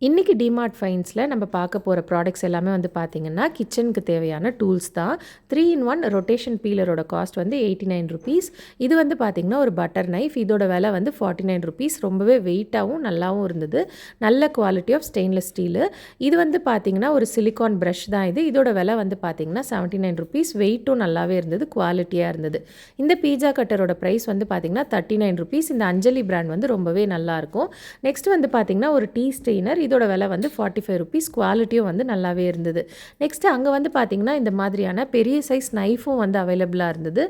இன்றைக்கி டிமார்ட் ஃபைன்ஸில் நம்ம பார்க்க போகிற ப்ராடக்ட்ஸ் எல்லாமே வந்து பார்த்திங்கன்னா கிச்சனுக்கு தேவையான டூல்ஸ் தான். 3-in-1 ரொட்டேஷன் பீலரோட காஸ்ட் வந்து 89 ருபீஸ். இது வந்து பார்த்திங்கன்னா ஒரு பட்டர் நைஃப். இதோட விலை வந்து 49 ருபீஸ். ரொம்பவே வெயிட்டாகவும் நல்லாவும் இருந்தது. நல்ல குவாலிட்டி ஆஃப் ஸ்டெயின்லெஸ் ஸ்டீலு. இது வந்து பார்த்திங்கன்னா ஒரு சிலிக்கான் ப்ரஷ் தான் இது. இதோட விலை வந்து பார்த்திங்கன்னா 79 ருபீஸ். வெயிட்டும் நல்லாவே இருந்தது, குவாலிட்டியாக இருந்தது. இந்த பீஸா கட்டரோட ப்ரைஸ் வந்து பார்த்திங்கன்னா 39 ருபீஸ். இந்த அஞ்சலி பிராண்ட் வந்து ரொம்பவே நல்லாயிருக்கும். நெக்ஸ்ட் வந்து பார்த்திங்கன்னா ஒரு டீ ஸ்டெயினர். இதோட விலை வந்து 45 ருபீஸ். குவாலிட்டியும் வந்து நல்லாவே இருந்தது. நெக்ஸ்ட்டு அங்கே வந்து பார்த்திங்கன்னா இந்த மாதிரியான பெரிய சைஸ் நைஃபும் வந்து அவைலபிளாக இருந்தது.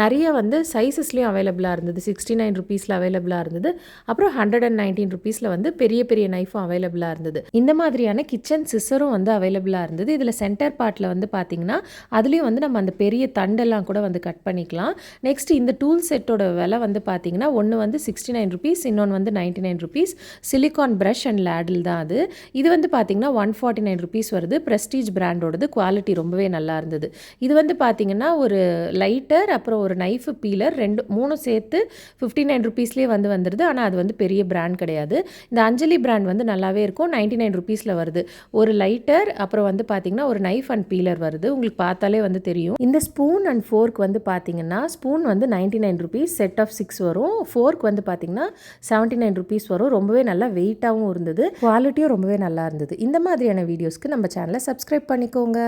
நிறைய வந்து சைஸஸ்லேயும் அவைலபிளாக இருந்தது. 69 ருபீஸில் அவைலபிளாக இருந்தது. அப்புறம் 119 ருபீஸில் வந்து பெரிய பெரிய நைஃபும் அவைலபிளாக இருந்தது. இந்த மாதிரியான கிச்சன் சிசரும் வந்து அவைலபிளாக இருந்தது. இதில் சென்டர் பார்ட்டில் வந்து பார்த்திங்கன்னா அதுலேயும் வந்து நம்ம அந்த பெரிய தண்டெல்லாம் கூட வந்து கட் பண்ணிக்கலாம். நெக்ஸ்ட் இந்த டூல் செட்டோட விலை வந்து பார்த்திங்கன்னா ஒன்று வந்து 69 ருபீஸ், இன்னொன்று வந்து 99 ருபீஸ். சிலிக்கான் ப்ரஷ் அண்ட் லேடில் தான் அது. இது வந்து பார்த்திங்கன்னா 149 ருபீஸ் வருது. ப்ரெஸ்டீஜ் பிராண்டோடது. குவாலிட்டி ரொம்பவே நல்லா இருந்தது. இது வந்து பார்த்திங்கன்னா ஒரு லைட்டர், அப்புறம் ஒரு நைஃபு, பீலர், 3 சேர்த்து 59 ருபீஸ்லேயே வந்து வந்துடுது. ஆனால் அது வந்து பெரிய பிராண்ட் கிடையாது. இந்த அஞ்சலி பிராண்ட் வந்து நல்லாவே இருக்கும். 99 ருபீஸில் வருது. ஒரு லைட்டர், அப்புறம் வந்து பார்த்திங்கன்னா ஒரு நைஃப் அண்ட் பீலர் வருது. உங்களுக்கு பார்த்தாலே வந்து தெரியும். இந்த ஸ்பூன் அண்ட் ஃபோர்க் வந்து பார்த்திங்கன்னா ஸ்பூன் வந்து 99 ருபீஸ், செட் ஆஃப் 6 வரும். ஃபோர்க் வந்து பார்த்திங்கன்னா 79 ருபீஸ் வரும். ரொம்பவே நல்லா வெயிட்டாகவும் இருந்தது. குவாலிட்டியும் ரொம்பவே நல்லா இருந்தது. இந்த மாதிரியான வீடியோஸ்க்கு நம்ம சேனலை சப்ஸ்கிரைப் பண்ணிக்கோங்க.